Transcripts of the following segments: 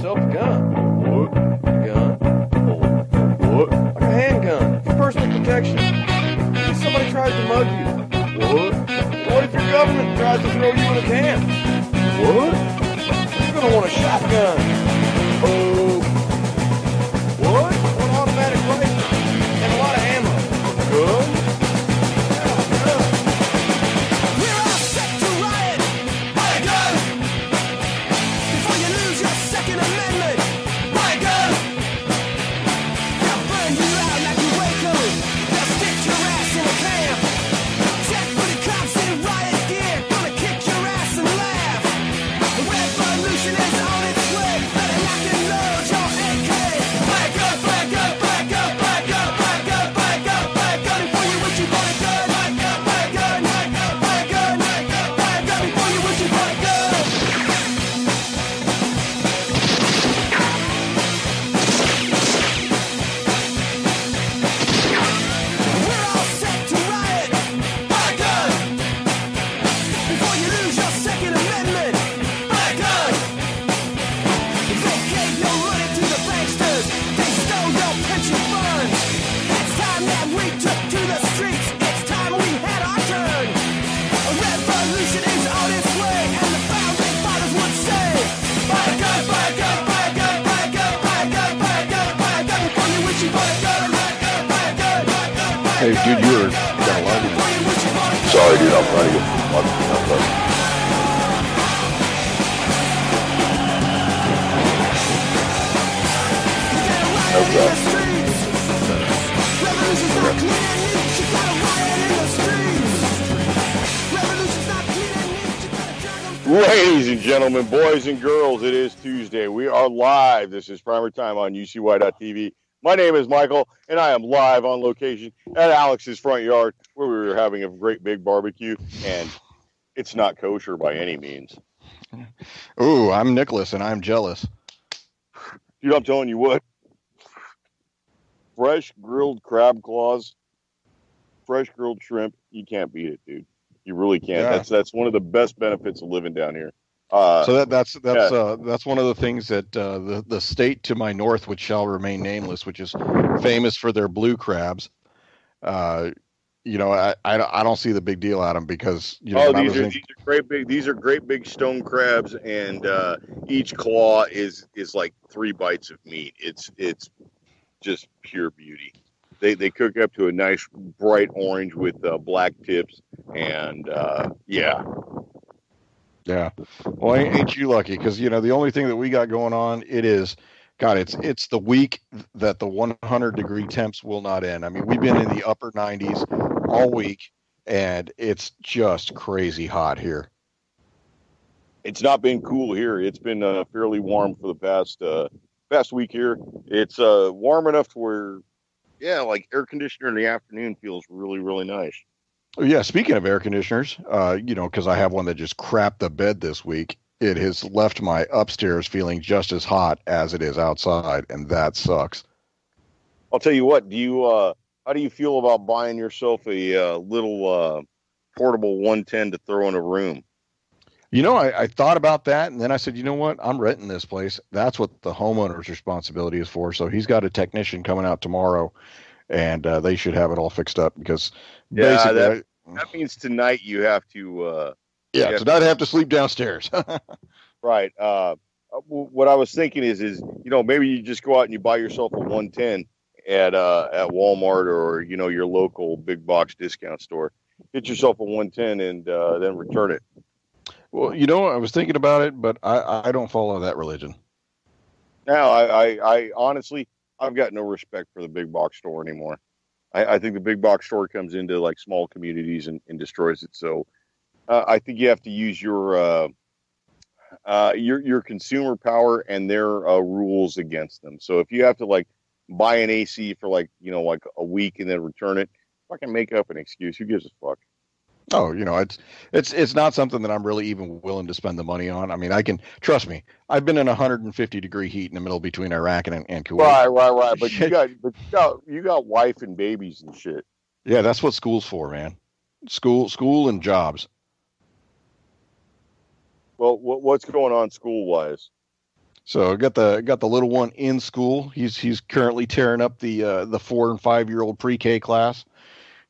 yourself a gun. What? Gun. Oh. What? Like a handgun for personal protection. If somebody tries to mug you. What? What if your government tries to throw you in a can? What? You're gonna want a shotgun. Oh. What? An automatic rifle and a lot of ammo. Good. Hey, dude, you were kind of loud. Sorry, dude, I'm trying to get my Ladies and gentlemen, boys and girls, it is Tuesday. We are live. This is PrimerTime on UCY.tv. My name is Michael, and I am live on location at Alex's front yard, where we were having a great big barbecue, and it's not kosher by any means. Ooh, I'm Nicholas, and I'm jealous. Dude, I'm telling you what. Fresh grilled crab claws, fresh grilled shrimp, you can't beat it, dude. You really can't. Yeah. That's one of the best benefits of living down here. So that's one of the things that the state to my north, which shall remain nameless, which is famous for their blue crabs. I don't see the big deal at them because these are great big stone crabs, and each claw is like 3 bites of meat. It's just pure beauty. They cook up to a nice bright orange with black tips, and yeah. Yeah. Well, ain't you lucky? Because, the only thing that we got going on, it's the week that the 100-degree temps will not end. I mean, we've been in the upper 90s all week, and it's just crazy hot here. It's not been cool here. It's been fairly warm for the past week here. It's warm enough to where, like air conditioner in the afternoon feels really, really nice. Yeah, speaking of air conditioners, because I have one that just crapped the bed this week, it has left my upstairs feeling just as hot as it is outside, and that sucks. I'll tell you what, how do you feel about buying yourself a little portable 110 to throw in a room? I thought about that, and then I said, you know what? I'm renting this place. That's what the homeowner's responsibility is for. So he's got a technician coming out tomorrow, and they should have it all fixed up because basically that means tonight you have to tonight I have to sleep downstairs. Right. What I was thinking is maybe you just go out and you buy yourself a 110 at Walmart or your local big box discount store. Get yourself a 110 and then return it. Well, I was thinking about it, but I don't follow that religion. Now, I honestly, I've got no respect for the big box store anymore. I think the big box store comes into like small communities and destroys it. So I think you have to use your consumer power and their rules against them. So if you have to like buy an AC for like a week and then return it, fucking make up an excuse. Who gives a fuck? Oh, it's not something that I'm really even willing to spend the money on. I mean, trust me, I've been in 150-degree heat in the middle between Iraq and Kuwait. Right. But you got wife and babies and shit. Yeah, that's what school's for, man. School and jobs. Well, what's going on school-wise? So got the little one in school. He's currently tearing up the 4 and 5-year-old pre-K class.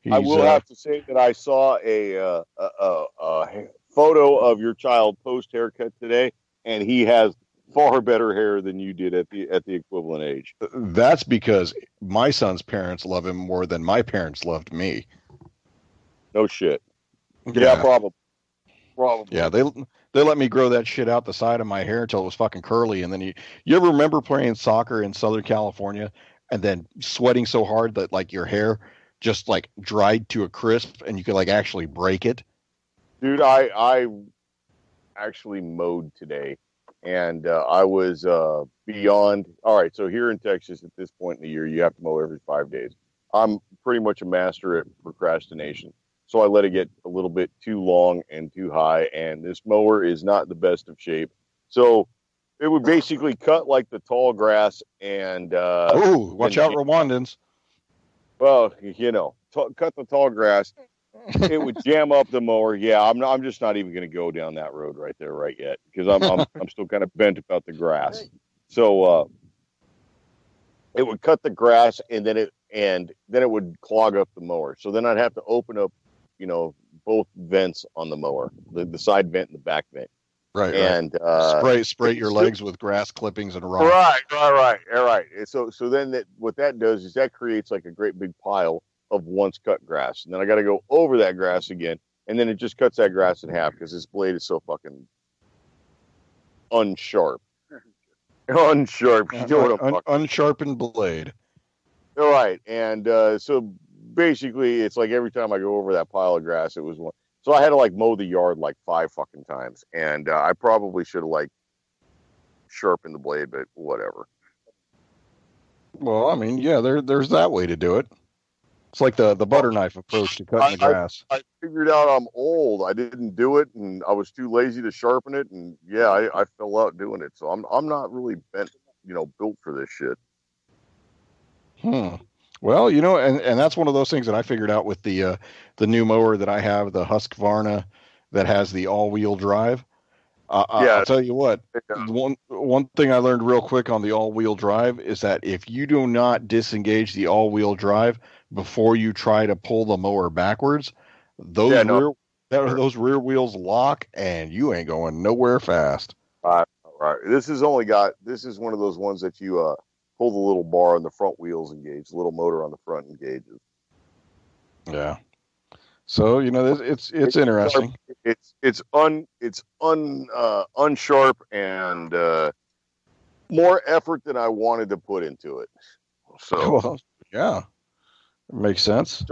I will have to say that I saw a photo of your child post haircut today, and he has far better hair than you did at the equivalent age. That's because my son's parents love him more than my parents loved me. No shit. Yeah, probably. Yeah, they let me grow that shit out the side of my hair until it was fucking curly. And then you ever remember playing soccer in Southern California and then sweating so hard that like your hair just like dried to a crisp and you could like actually break it? Dude, I actually mowed today, and I was beyond. All right, so here in Texas at this point in the year, you have to mow every 5 days. I'm pretty much a master at procrastination. So I let it get a little bit too long and too high, and this mower is not the best of shape. So it would basically cut like the tall grass and watch out, Rwandans. Well, cut the tall grass. It would jam up the mower. Yeah, I'm just not even going to go down that road right there right yet because I'm still kind of bent about the grass. So it would cut the grass and then it would clog up the mower. So then I'd have to open up both vents on the mower, the side vent and the back vent. Right. And spray your legs with grass clippings and rocks. Right. So then what that does is that creates like a great big pile of once cut grass. And then I got to go over that grass again. And then it just cuts that grass in half because this blade is so fucking unsharp. Unsharpened blade. All right. And so basically, it's like every time I go over that pile of grass, it was one. So I had to like mow the yard like 5 fucking times, and I probably should have like sharpened the blade, but whatever. Well, I mean, yeah, there's that way to do it. It's like the butter knife approach to cutting the grass. I figured out I'm old. I didn't do it, and I was too lazy to sharpen it, and yeah, I fell out doing it. So I'm not really built for this shit. Well, and that's one of those things that I figured out with the new mower that I have, the Husqvarna that has the all-wheel drive. I'll tell you what, one thing I learned real quick on the all-wheel drive is that if you do not disengage the all-wheel drive before you try to pull the mower backwards, those rear wheels lock and you ain't going nowhere fast. Right. This is one of those ones that you pull the little bar on the front wheels engage, the little motor on the front engages. Yeah. So it's interesting. It's unsharp and more effort than I wanted to put into it. So well, yeah, it makes sense.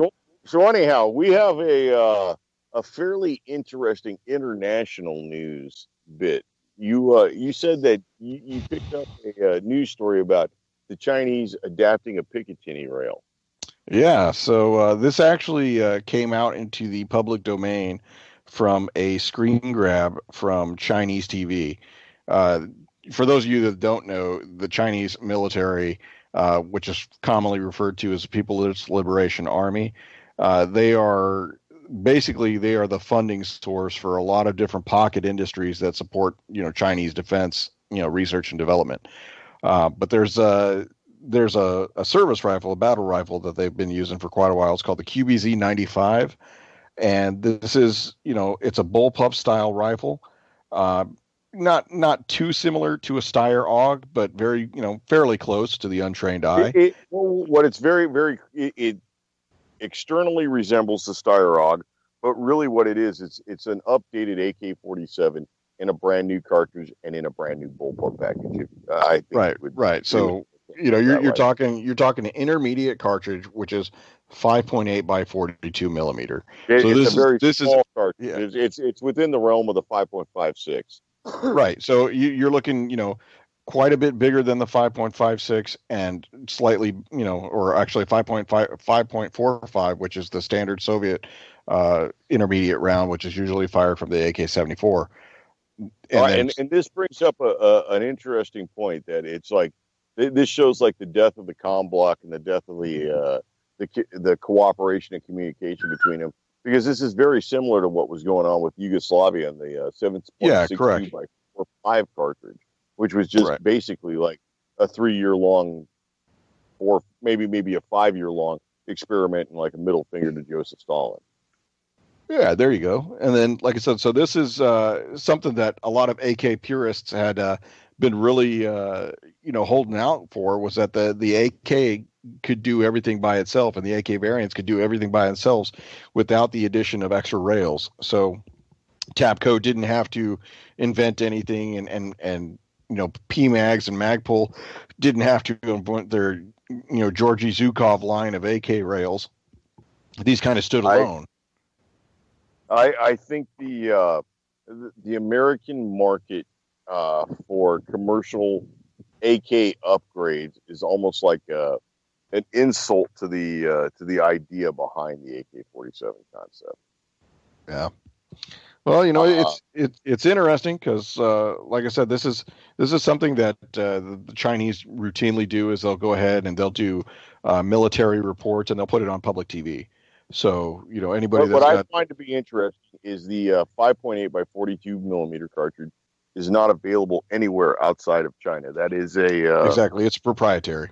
So anyhow, we have a fairly interesting international news bit. You said that you picked up a news story about the Chinese adapting a Picatinny rail. Yeah, so this actually came out into the public domain from a screen grab from Chinese TV. For those of you that don't know, the Chinese military, which is commonly referred to as the People's Liberation Army, they are the funding source for a lot of different pocket industries that support Chinese defense, research and development. But there's a service rifle, a battle rifle that they've been using for quite a while. It's called the QBZ 95. And this is, it's a bullpup style rifle. Not too similar to a Steyr AUG, but very, fairly close to the untrained eye. It externally resembles the Steyr AUG, but really what it is, it's an updated AK-47 in a brand new cartridge and in a brand new bullpup package. I think right. So you're talking an intermediate cartridge, which is 5.8 by 42 millimeter. It's a very small cartridge. Yeah. It's within the realm of the 5.56. Right. So you're looking, quite a bit bigger than the 5.56 and slightly, or actually 5.45, which is the standard Soviet intermediate round, which is usually fired from the AK-74. And this brings up an interesting point that it's like this shows like the death of the comm block and the death of the cooperation and communication between them, because this is very similar to what was going on with Yugoslavia and the 7.62 by 4.5 cartridge. which was just Right. basically like a 3-year long, or maybe a 5-year long experiment and like a middle finger to Joseph Stalin. Yeah, there you go. And then, like I said, so this is something that a lot of AK purists had been really, holding out for, was that the AK could do everything by itself, and the AK variants could do everything by themselves without the addition of extra rails. So Tapco didn't have to invent anything, and PMags and Magpul didn't have to invent their Georgy Zukov line of AK rails. These kind of stood alone. I think the American market for commercial AK upgrades is almost like an insult to the idea behind the AK-47 concept. Yeah. Well, it's interesting because, like I said, this is something that the Chinese routinely do. Is they'll go ahead and they'll do military reports, and they'll put it on public TV. So anybody what I find to be interesting is the 5.8 by 42 millimeter cartridge is not available anywhere outside of China. That is exactly, it's proprietary.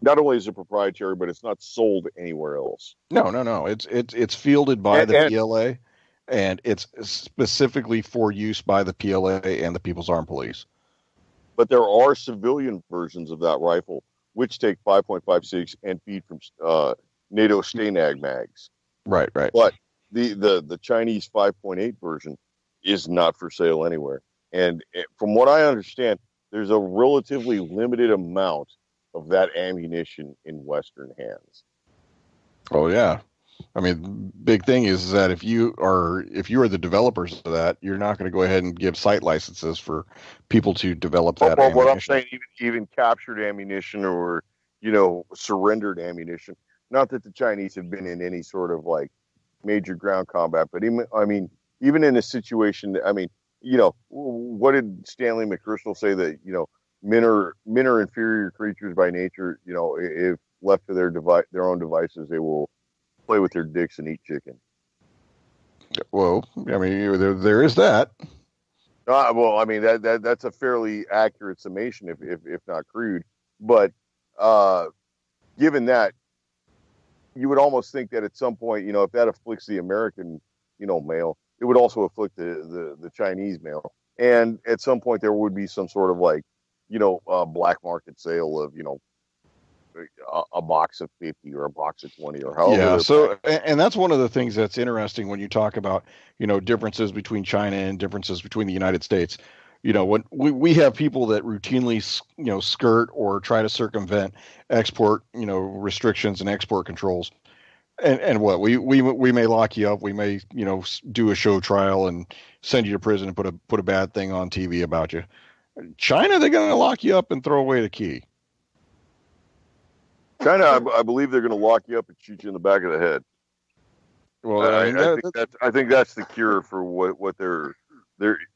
Not only is it proprietary, but it's not sold anywhere else. No. It's fielded by the PLA, and it's specifically for use by the PLA and the People's Armed Police. But there are civilian versions of that rifle which take 5.56 and feed from NATO Stanag mags. Right. But the Chinese 5.8 version is not for sale anywhere. And from what I understand, there's a relatively limited amount of that ammunition in Western hands. Oh yeah. I mean, big thing is that if you are the developers of that, you're not going to go ahead and give site licenses for people to develop that ammunition. What I'm saying, even captured ammunition or surrendered ammunition. Not that the Chinese have been in any sort of like major ground combat, but even in a situation, what did Stanley McChrystal say, that men are inferior creatures by nature. If left to their own devices, they will play with their dicks and eat chicken. Well, I mean, there is that. That's a fairly accurate summation, if not crude. But given that, you would almost think that at some point, if that afflicts the American, male, it would also afflict the Chinese male. And at some point, there would be some sort of like, black market sale of, a box of 50 or a box of 20 or however. Yeah. So, and that's one of the things that's interesting when you talk about, differences between China and differences between the United States. When we have people that routinely, skirt or try to circumvent export, restrictions and export controls. And what we may lock you up. We may, do a show trial and send you to prison and put a bad thing on TV about you. China, they're going to lock you up and throw away the key. China, I believe they're going to lock you up and shoot you in the back of the head. Well, I think that's the cure for what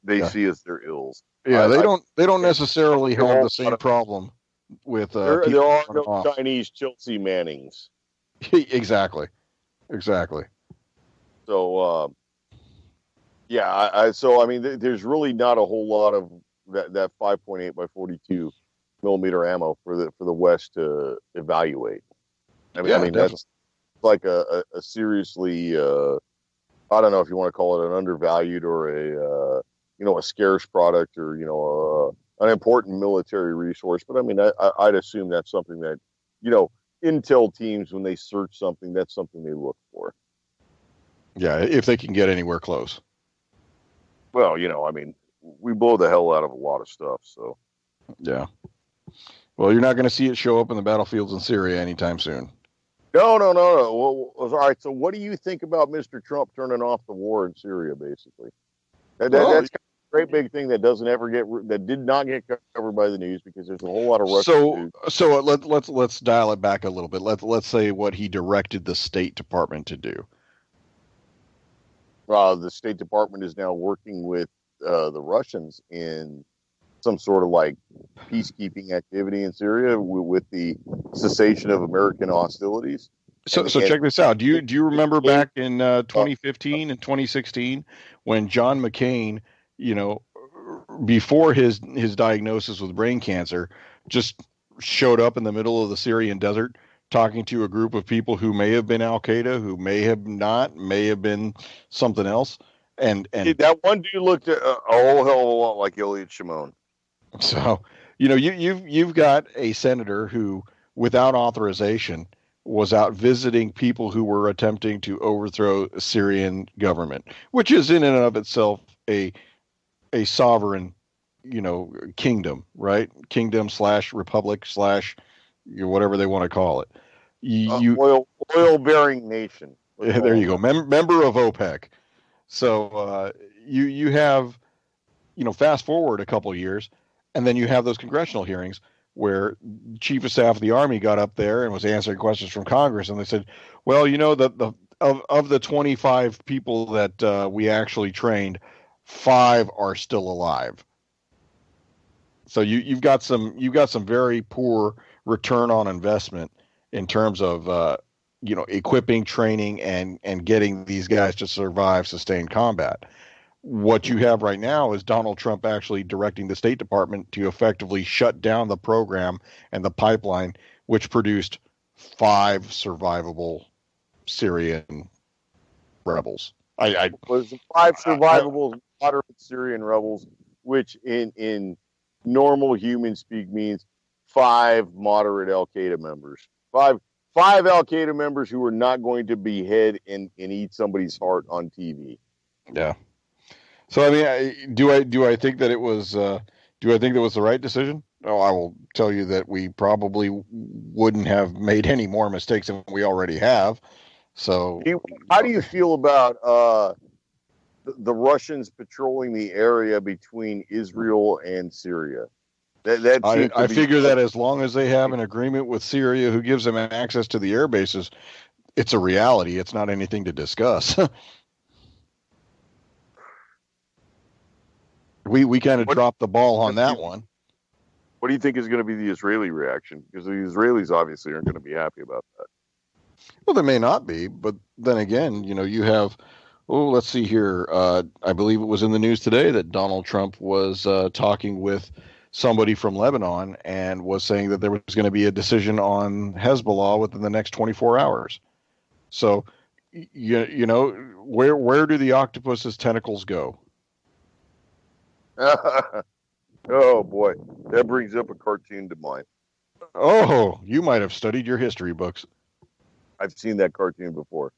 they see as their ills. Yeah, they don't necessarily have the same problem with. There are no Chinese Chelsea Mannings. Exactly. So, there's really not a whole lot of that 5.8 by 42 millimeter ammo for the West to evaluate. That's like a seriously, I don't know if you want to call it an undervalued or a scarce product or an important military resource. But I'd assume that's something that intel teams, when they search something, that's something they look for. Yeah, if they can get anywhere close. Well, we blow the hell out of a lot of stuff. So yeah. Well, you're not going to see it show up in the battlefields in Syria anytime soon. No. Well, all right. So, what do you think about Mr. Trump turning off the war in Syria? Basically, that's kind of a great big thing that did not get covered by the news because there's a whole lot of Russian. So let's dial it back a little bit. Let's say what he directed the State Department to do. The State Department is now working with the Russians in some sort of like peacekeeping activity in Syria with the cessation of American hostilities. So check this out. Do you remember back in 2015 and 2016 when John McCain, before his diagnosis with brain cancer, just showed up in the middle of the Syrian desert talking to a group of people who may have been Al Qaeda, who may have not, may have been something else. And that one dude looked a whole hell of a lot like Elliot Shimon. So, you've got a senator who, without authorization, was out visiting people who were attempting to overthrow a Syrian government, which is in and of itself a sovereign, kingdom, right? Kingdom / republic / whatever they want to call it. Oil bearing nation. There you go. Member of OPEC. So you have, fast forward a couple of years, and then you have those congressional hearings where Chief of Staff of the Army got up there and was answering questions from Congress, and they said, well, of the 25 people that we actually trained, 5 are still alive. So you've got some very poor return on investment in terms of equipping, training, and getting these guys to survive sustained combat. What you have right now is Donald Trump actually directing the State Department to effectively shut down the program and the pipeline, which produced 5 survivable Syrian rebels. Was 5 survivable moderate Syrian rebels, which in normal human speak means 5 moderate Al Qaeda members. 5 Al Qaeda members who are not going to behead and eat somebody's heart on TV. Yeah. So do I think that it was the right decision? Oh, I will tell you that we probably wouldn't have made any more mistakes than we already have. So how do you feel about the Russians patrolling the area between Israel and Syria? I figure that as long as they have an agreement with Syria who gives them access to the air bases, it's a reality. It's not anything to discuss. We kind of dropped the ball on that one. What do you think is going to be the Israeli reaction? Because the Israelis obviously aren't going to be happy about that. Well, they may not be, but then again, you have, let's see here. I believe it was in the news today that Donald Trump was talking with somebody from Lebanon and was saying that there was going to be a decision on Hezbollah within the next 24 hours. So, where do the octopus's tentacles go? Oh boy, that brings up a cartoon to mind. Oh, you might have studied your history books. I've seen that cartoon before.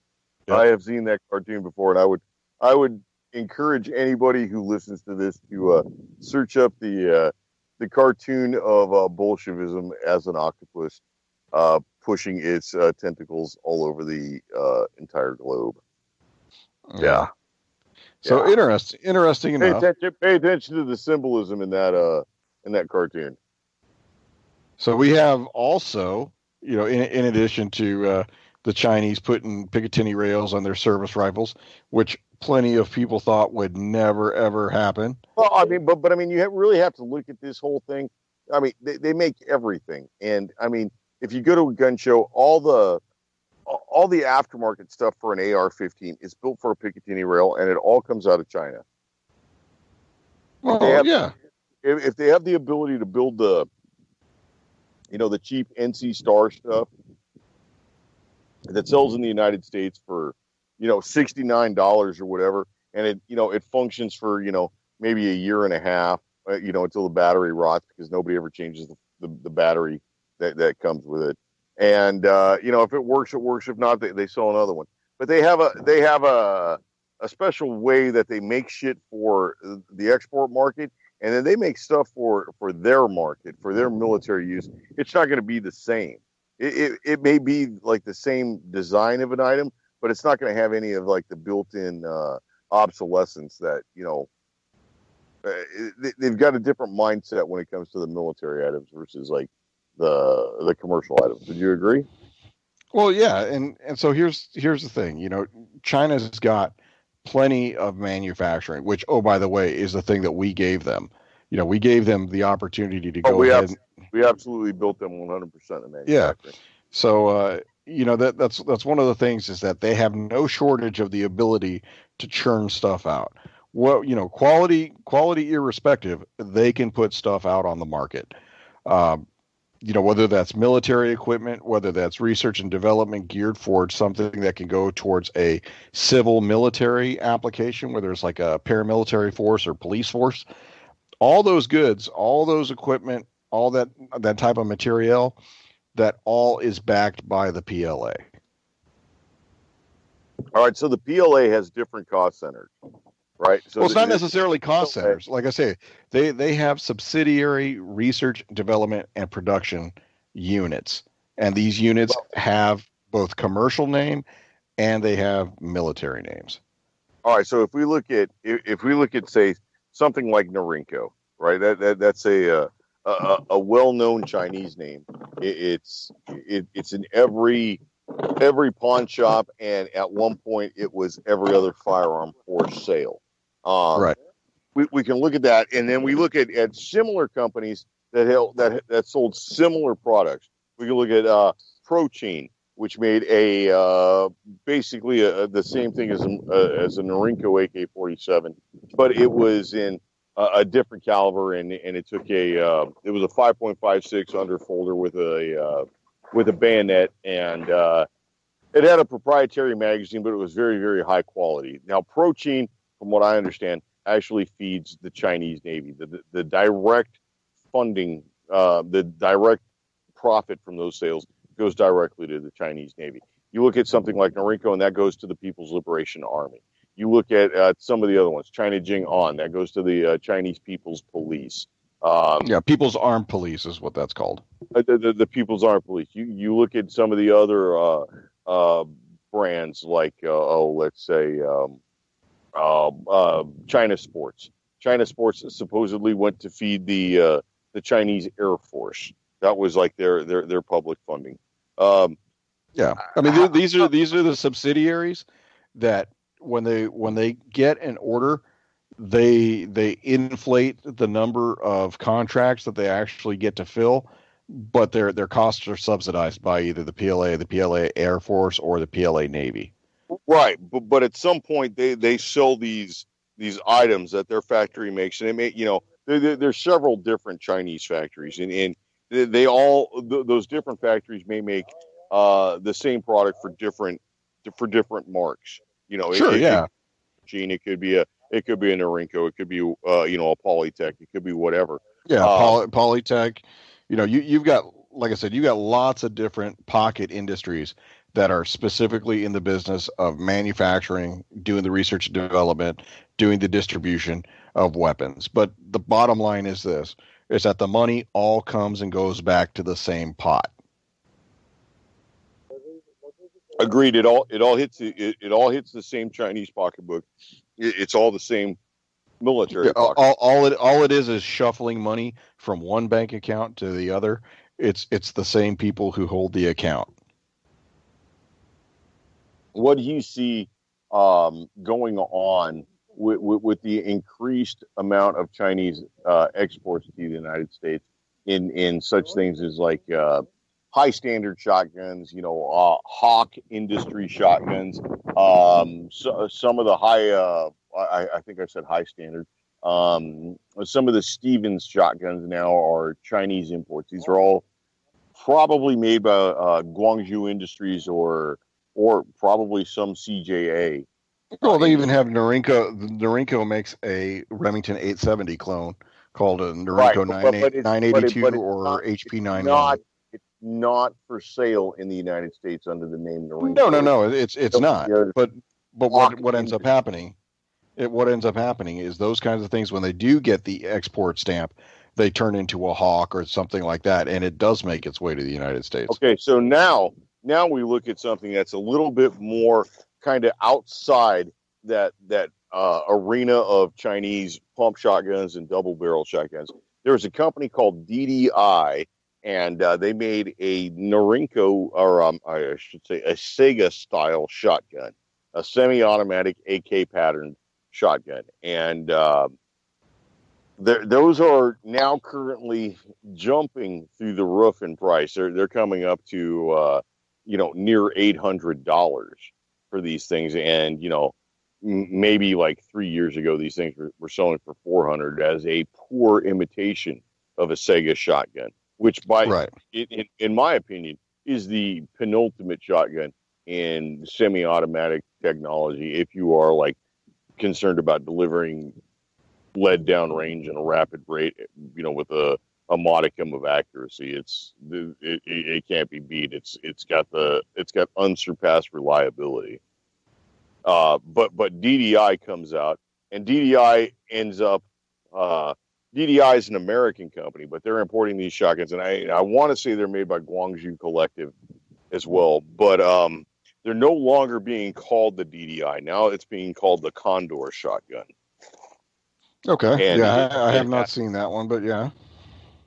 Yep. I have seen that cartoon before, and I would encourage anybody who listens to this to search up the cartoon of Bolshevism as an octopus pushing its tentacles all over the entire globe. Yeah. So interesting enough. Pay attention to the symbolism in that cartoon. So we have also, in addition to the Chinese putting Picatinny rails on their service rifles, which plenty of people thought would never ever happen. Well, I mean, but you really have to look at this whole thing. I mean, they make everything, and I mean, if you go to a gun show, all the aftermarket stuff for an AR-15 is built for a Picatinny rail, and it all comes out of China. Well, yeah. If they have the ability to build the cheap NC Star stuff that sells in the United States for, $69 or whatever, and it functions for, maybe a year and a half, until the battery rots because nobody ever changes the battery that comes with it. And if it works, it works. If not, they sell another one. But they have a special way that they make shit for the export market, and then they make stuff for their market, for their military use. It's not going to be the same. It may be like the same design of an item, but it's not going to have any of like the built-in obsolescence that they've got a different mindset when it comes to the military items versus like the commercial items. Would you agree? Well, yeah, and so here's the thing. China's got plenty of manufacturing, which, oh, by the way, is the thing that we gave them. We gave them the opportunity to go ahead. We absolutely built them 100% of manufacturing. Yeah. So that's one of the things is that they have no shortage of the ability to churn stuff out. well, quality irrespective, they can put stuff out on the market. Um, whether that's military equipment, whether that's research and development geared for something that can go towards a civil military application, whether it's like a paramilitary force or police force, all those goods, all those equipment, all that type of material, that all is backed by the PLA. All right, so the PLA has different cost centers, right? So well, it's not necessarily cost centers. Like I say, they have subsidiary research, development, and production units, and these units have both commercial name and they have military names. All right, so if we look at say something like Norinco, right? That's a well-known Chinese name. It's in every pawn shop, and at one point it was every other firearm for sale. Right. We can look at that, and then we look at similar companies that sold similar products. We can look at Prochain, which made basically the same thing as a Norinco AK-47, but it was in a different caliber, and it took it was a 5.56 underfolder with a bayonet, and it had a proprietary magazine, but it was very, very high quality. Now, Prochain, from what I understand, actually feeds the Chinese Navy. The direct funding, the direct profit from those sales goes directly to the Chinese Navy. You look at something like Norinco, and that goes to the People's Liberation Army. You look at some of the other ones, China Jing-On, that goes to the Chinese People's Police. People's Armed Police is what that's called. The People's Armed Police. You look at some of the other brands like, let's say, China Sports. China Sports supposedly went to feed the Chinese Air Force. That was like their public funding. I mean, these are the subsidiaries that when they get an order, they inflate the number of contracts that they actually get to fill, but their costs are subsidized by either the PLA Air Force, or the PLA Navy. Right, but at some point they sell these items that their factory makes, and there's several different Chinese factories, and they all those different factories may make the same product for different marks. It could be a Norinco, it could be a Polytech, it could be whatever. Yeah, Polytech. You've got, like I said, you got lots of different pocket industries that are specifically in the business of manufacturing, doing the research and development, doing the distribution of weapons. But the bottom line is this: is that the money all comes and goes back to the same pot. Agreed. It all hits the same Chinese pocketbook. It's all the same military. All it is shuffling money from one bank account to the other. It's the same people who hold the account. What do you see going on with the increased amount of Chinese exports to the United States in such things as like high standard shotguns, Hawk industry shotguns, some of the high, I think I said high standard. Some of the Stevens shotguns now are Chinese imports. These are all probably made by Guangzhou Industries or probably some CJA. Well, they even have Norinco. Norinco makes a Remington 870 clone called a Norinco 982 or HP 990. It's not for sale in the United States under the name Norinco. No, it's not. But what ends up happening? What ends up happening is those kinds of things, when they do get the export stamp, they turn into a Hawk or something like that, and it does make its way to the United States. Okay, so now we look at something that's a little bit more kind of outside that arena of Chinese pump shotguns and double barrel shotguns. There's a company called DDI, and they made a Norinco, or I should say a Sega style shotgun, a semi-automatic AK patterned shotgun, and those are now currently jumping through the roof in price. They're coming up to near $800 for these things, and maybe like 3 years ago, these things were selling for $400 as a poor imitation of a Sega shotgun, which in my opinion, is the penultimate shotgun in semi-automatic technology. If you are like concerned about delivering lead down range and a rapid rate, with a modicum of accuracy, it can't be beat. It's got unsurpassed reliability. But DDI comes out, and DDI ends up. DDI is an American company, but they're importing these shotguns, and I want to say they're made by Guangzhou Collective as well. But they're no longer being called the DDI. Now it's being called the Condor shotgun. Okay. And I have not seen that one, but yeah.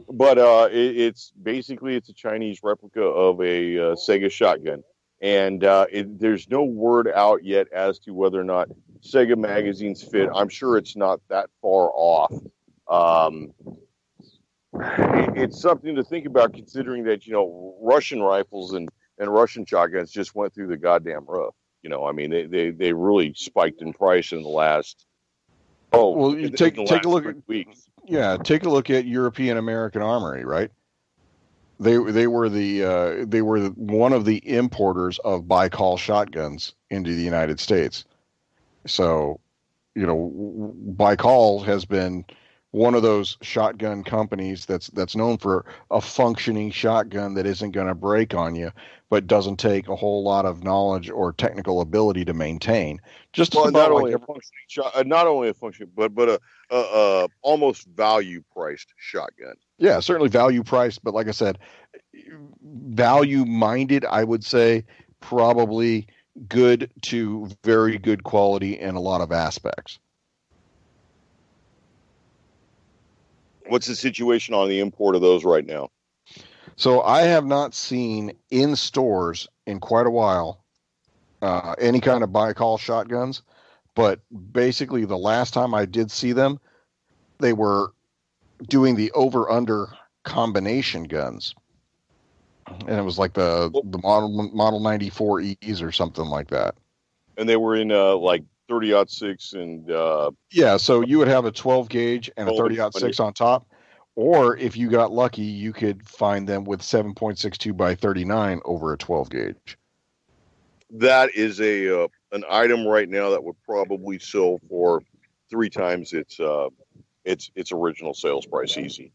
But it's basically a Chinese replica of a Sega shotgun. And there's no word out yet as to whether or not Sega magazines fit. I'm sure it's not that far off. It's something to think about, considering that, Russian rifles and Russian shotguns just went through the goddamn roof. I mean, they really spiked in price in the last. You take a look at weeks. Yeah, take a look at European American Armory, right? They were one of the importers of Baikal shotguns into the United States. So, Baikal has been one of those shotgun companies that's known for a functioning shotgun that isn't going to break on you, but doesn't take a whole lot of knowledge or technical ability to maintain. Not only a functioning, but a almost value priced shotgun. Yeah, certainly value priced, but like I said, value minded. I would say probably good to very good quality in a lot of aspects. What's the situation on the import of those right now? So I have not seen in stores in quite a while any kind of Baikal shotguns, but basically the last time I did see them, they were doing the over-under combination guns. And it was like the Model 94Es or something like that. And they were in like 30-06 and... yeah, so you would have a 12 gauge and a 30-06 on top. Or if you got lucky, you could find them with 7.62 by 39 over a 12 gauge. That is an item right now that would probably sell for 3 times its original sales price, easy.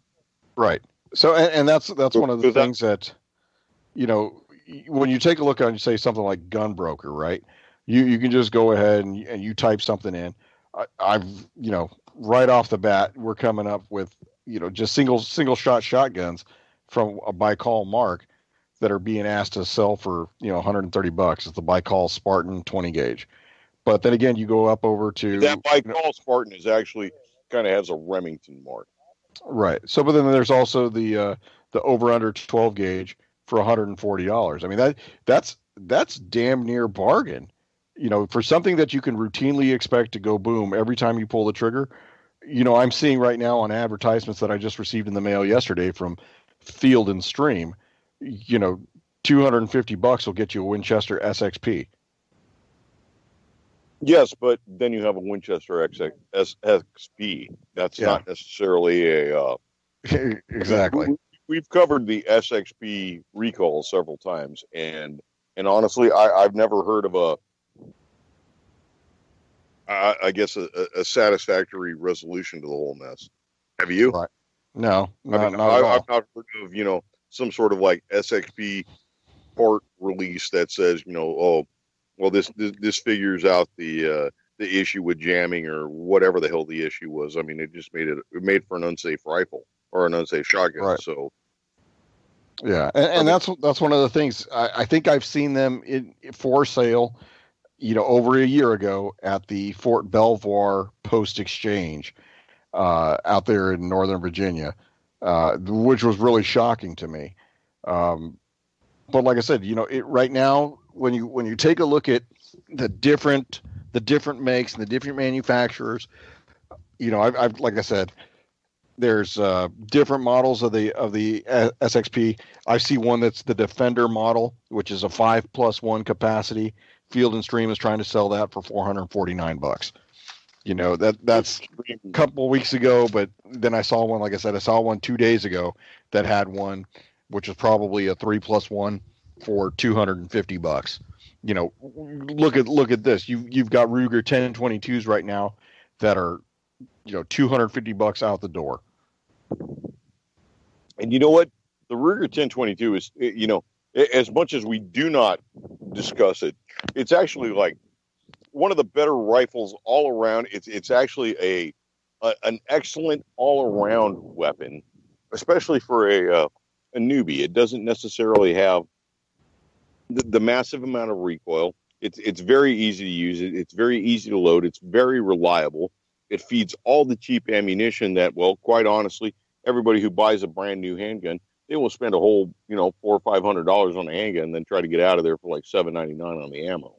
Right. So, and that's one of the things that, when you take a look on, say, something like Gunbroker, right? You can just go ahead and you type something in. I've, right off the bat, we're coming up with, just single shot shotguns from a Baikal mark that are being asked to sell for, $130. It's the Baikal Spartan 20 gauge. But then again, you go up over to that Baikal Spartan is actually kind of has a Remington mark. Right. So, but then there's also the over under 12 gauge for $140. I mean, that's damn near bargain. For something that you can routinely expect to go boom every time you pull the trigger. I'm seeing right now on advertisements that I just received in the mail yesterday from Field and Stream, $250 will get you a Winchester SXP. Yes, but then you have a Winchester SXP. That's not necessarily a... exactly. We've covered the SXP recall several times, and honestly, I've never heard of a satisfactory resolution to the whole mess. Have you? Right. No, not at all. I've not heard of, some sort of like SXP part release that says, this figures out the issue with jamming or whatever the hell the issue was. I mean, it just made for an unsafe rifle or an unsafe shotgun. Right. So. Yeah. And that's one of the things I think I've seen them for sale, over a year ago at the Fort Belvoir Post Exchange out there in Northern Virginia, which was really shocking to me. But like I said, right now when you take a look at the different makes and the different manufacturers, I've like I said, there's different models of the SXP. I see one that's the Defender model, which is a 5+1 capacity, Field and Stream is trying to sell that for $449. You know, that's a couple of weeks ago, but then I saw one, like I said, I saw one 2 days ago that had one, which was probably a 3+1 for $250. You know, look at this. You've got Ruger 1022s right now that are, you know, $250 out the door. And you know what? The Ruger 1022 is, you know, as much as we do not discuss it, it's actually like one of the better rifles all around. It's actually an excellent all around weapon, especially for a newbie. It doesn't necessarily have the massive amount of recoil. It's very easy to use. It's very easy to load. It's very reliable. It feeds all the cheap ammunition that, well, quite honestly, everybody who buys a brand new handgun, they will spend a whole, you know, $400 or $500 on a handgun and then try to get out of there for like $7.99 on the ammo.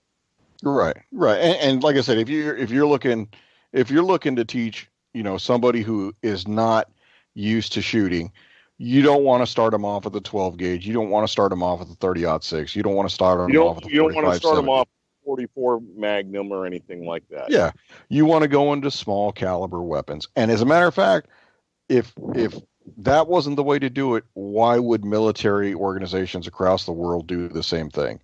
Right. And like I said, if you're looking to teach, you know, somebody who is not used to shooting, you don't want to start them off with the 12 gauge. You don't want to start them off with the 30-06. You don't want to start them off with the 45-70. You don't want to start them off with 44 Magnum or anything like that. Yeah, you want to go into small caliber weapons. And as a matter of fact, if that wasn't the way to do it, why would military organizations across the world do the same thing?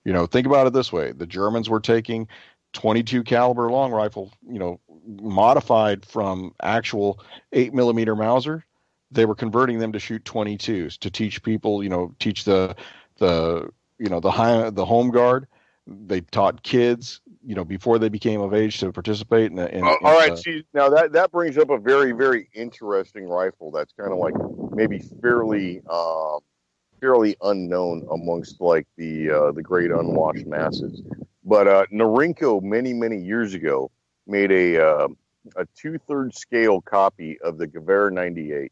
You know, think about it this way. The Germans were taking 22 caliber long rifle, you know, modified from actual 8mm Mauser. They were converting them to shoot 22s to teach people, you know, teach the home guard. They taught kids, you know, before they became of age to participate in all right. See, now that brings up a very, very interesting rifle. That's kind of like maybe fairly unknown amongst like the great unwashed masses. But Norinco many years ago made a 2/3 scale copy of the Gewehr 98,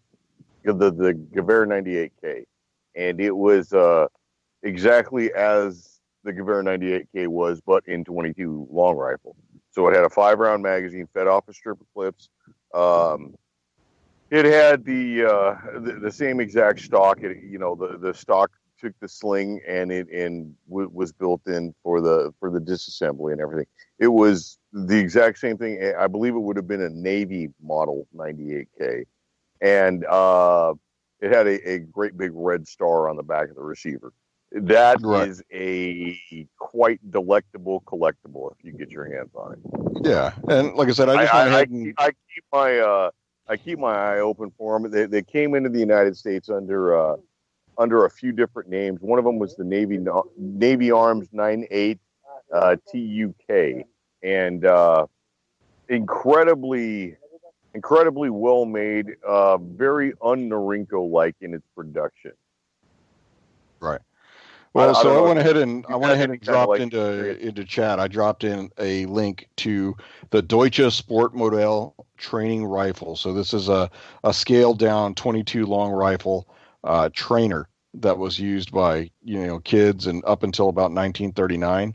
the Gewehr 98K, and it was exactly as the Gewehr 98K was, but in 22 long rifle. So it had a 5-round magazine fed off a strip of clips. It had the same exact stock. The stock took the sling and was built in for the disassembly and everything. It was the exact same thing. I believe it would have been a Navy model 98K, and it had a great big red star on the back of the receiver. That is a quite delectable collectible if you get your hands on it. Yeah, and like I said, I keep my eye open for them. They came into the United States under a few different names. One of them was the Navy Arms 98 TUK, and incredibly well made, very un-Norinco-like in its production. Right. Well, I went ahead and dropped into chat. I dropped in a link to the Deutsche Sportmodell training rifle. So this is a scaled down 22 long rifle trainer that was used by, you know, kids and up until about 1939.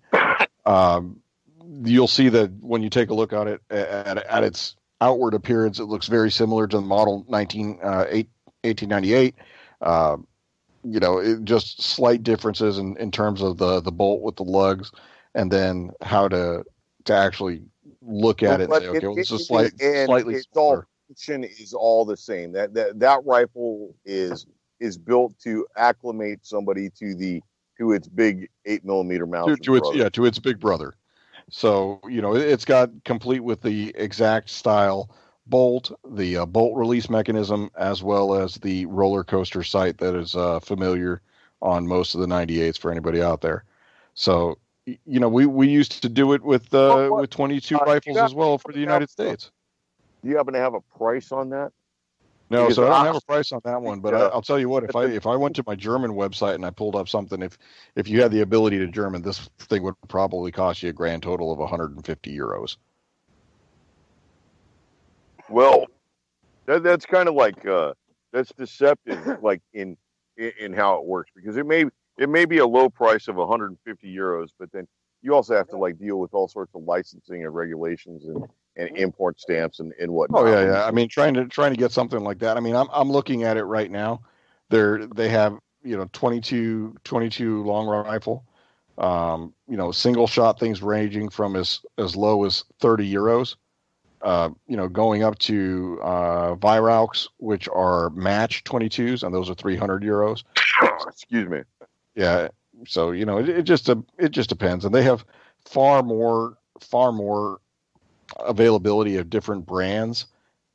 You'll see that when you take a look at it at its outward appearance, it looks very similar to the model 1898. You know, just slight differences in terms of the bolt with the lugs, and then how to actually look at it and say, okay, well, this is slightly smaller. Function is all the same. That rifle is built to acclimate somebody to its big 8mm Mauser to its big brother. So, you know, it's got complete with the exact style bolt, the bolt release mechanism, as well as the roller coaster sight that is familiar on most of the 98s for anybody out there. So, you know, we used to do it with 22 rifles as well for the United States. Do you happen to have a price on that? No, because so I don't have a price on that one, but I'll tell you what, if I went to my German website and I pulled up something, if you had the ability to German, this thing would probably cost you a grand total of 150 euros. Well, that's kind of like that's deceptive, like in how it works, because it may be a low price of 150 euros, but then you also have to like deal with all sorts of licensing and regulations and import stamps and whatnot. Oh yeah. I mean, trying to get something like that. I mean, I'm looking at it right now. They have, you know, 22 long rifle. Single shot things ranging from as low as €30, going up to Viraux, which are match 22s, and those are €300. Excuse me. Yeah. So, it just depends. And they have far more availability of different brands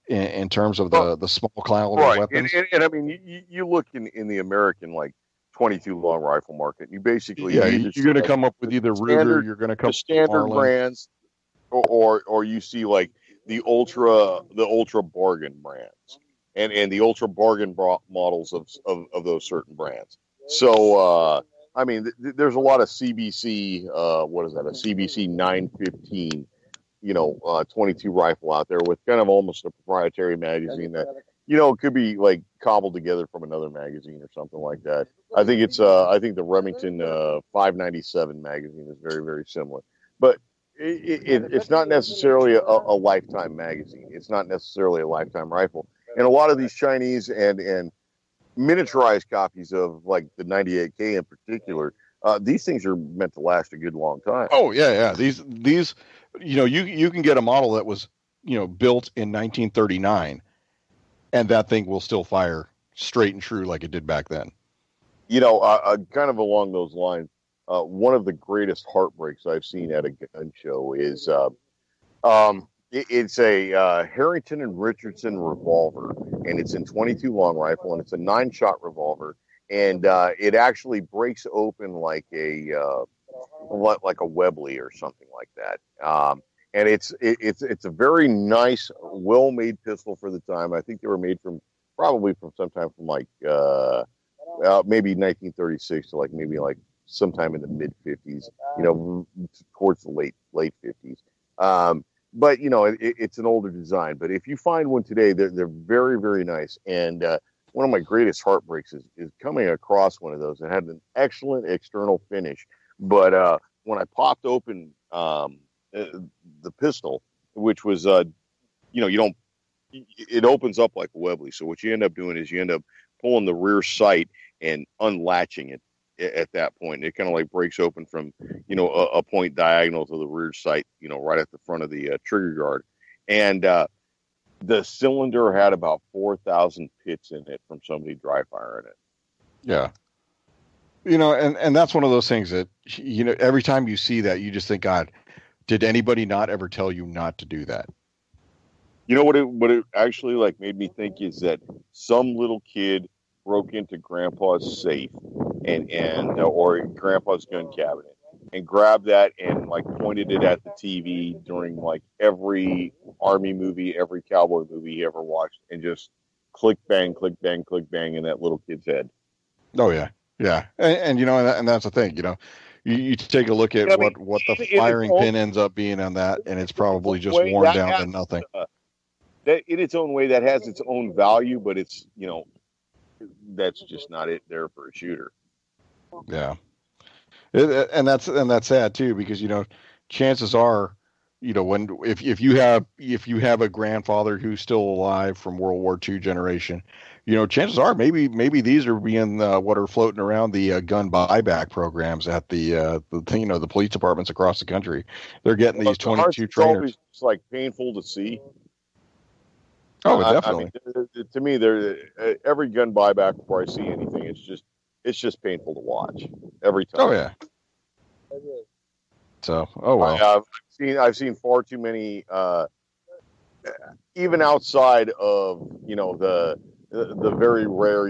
in terms of the small caliber weapons. And I mean, you look in the American, like, 22 long rifle market. You basically, you're going to come up with either Ruger, you're going to come the standard Marlin brands, or you see like the ultra bargain brands, and the ultra bargain models of those certain brands. So I mean, there's a lot of CBC. What is that? A CBC 915. 22 rifle out there with kind of almost a proprietary magazine that, could be like cobbled together from another magazine or something like that. I think I think the Remington 597 magazine is very, very similar, but it's not necessarily a lifetime magazine. It's not necessarily a lifetime rifle. And a lot of these Chinese and miniaturized copies of like the 98K in particular, these things are meant to last a good long time. Oh yeah. These, you can get a model that was, built in 1939, and that thing will still fire straight and true like it did back then. Kind of along those lines, one of the greatest heartbreaks I've seen at a gun show is it's a Harrington and Richardson revolver, and it's in 22 long rifle, and it's a 9-shot revolver, and it actually breaks open like a Webley or something like that. And it's a very nice, well-made pistol for the time. I think they were made probably from sometime from like maybe 1936 to like maybe like sometime in the mid 50s, towards the late 50s. But it's an older design. But if you find one today, they're very, very nice. And one of my greatest heartbreaks is coming across one of those. It had an excellent external finish, but when I popped open the pistol, which was it opens up like a Webley. So what you end up doing is you end up pulling the rear sight and unlatching it at that point. It kind of like breaks open from a point diagonal to the rear sight, right at the front of the trigger guard, and the cylinder had about 4,000 pits in it from somebody dry firing it. Yeah. And that's one of those things that, every time you see that, you just think, God, did anybody not ever tell you not to do that? What it actually like made me think is that some little kid broke into Grandpa's safe or Grandpa's gun cabinet and grabbed that and like pointed it at the TV during like every Army movie, every cowboy movie he ever watched, and just click bang, click bang, click bang in that little kid's head. Oh yeah. Yeah. And that's the thing, you take a look at what the firing pin ends up being on that, and it's probably just worn down to nothing. That in its own way, that has its own value, but it's, that's just not it there for a shooter. Yeah. And that's sad too, because, chances are, if you have a grandfather who's still alive from World War II generation, chances are maybe these are being what are floating around the gun buyback programs at the police departments across the country. They're getting these 22 trainers. It's like painful to see. Oh, definitely. I mean, to me, every gun buyback before I see anything, it's just painful to watch every time. Oh yeah. So, oh well. I've seen far too many, even outside of the very rare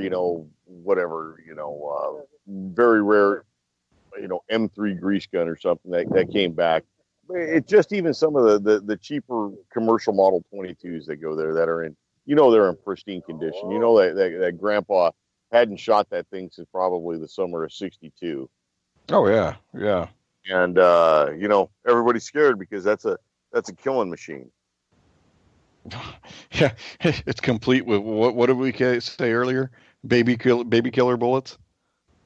very rare M3 grease gun or something that came back. It's just even some of the cheaper commercial model 22s that go there that are in they're in pristine condition. That Grandpa hadn't shot that thing since probably the summer of '62. Oh yeah, yeah. And everybody's scared because that's a killing machine. Yeah, it's complete with what did we say earlier? Baby killer bullets.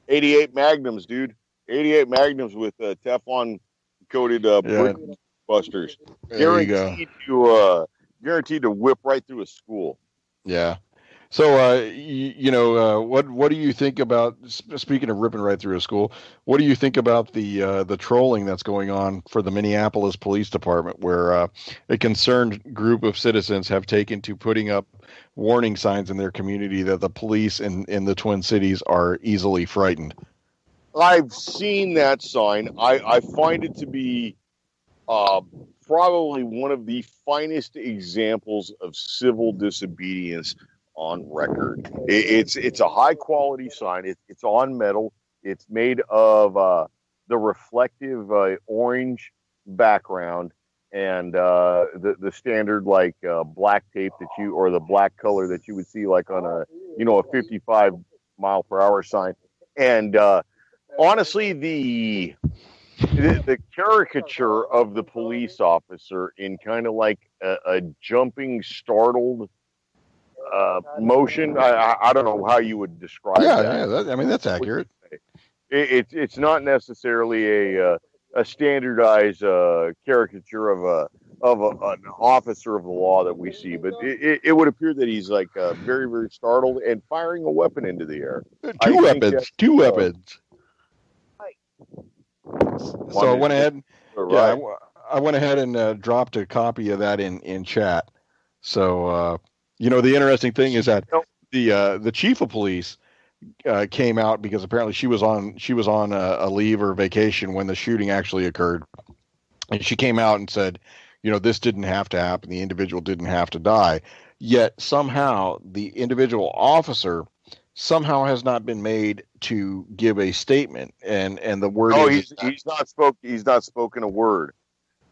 88 Magnums, dude. 88 Magnums with Teflon coated brick busters. There you go. Guaranteed to whip right through a school. Yeah. So, what do you think about? Speaking of ripping right through a school, what do you think about the trolling that's going on for the Minneapolis Police Department, where a concerned group of citizens have taken to putting up warning signs in their community that the police in the Twin Cities are easily frightened? I've seen that sign. I find it to be uh, probably one of the finest examples of civil disobedience on record. It's a high quality sign. It's on metal. It's made of the reflective orange background and the standard like black tape that you or the black color that you would see like on a 55 mile per hour sign. And honestly, the caricature of the police officer in kind of like a jumping, startled motion. I don't know how you would describe that. I mean that's accurate. It's not necessarily a standardized caricature of an officer of the law that we see, but it would appear that he's like very, very startled and firing a weapon into the air. Two weapons. So I went ahead. Right. I went ahead and dropped a copy of that in chat. So the interesting thing is that the chief of police came out because apparently she was on a leave or vacation when the shooting actually occurred, and she came out and said, this didn't have to happen. The individual didn't have to die. Yet somehow the individual officer somehow has not been made to give a statement, and the word. Oh, he's not spoken a word.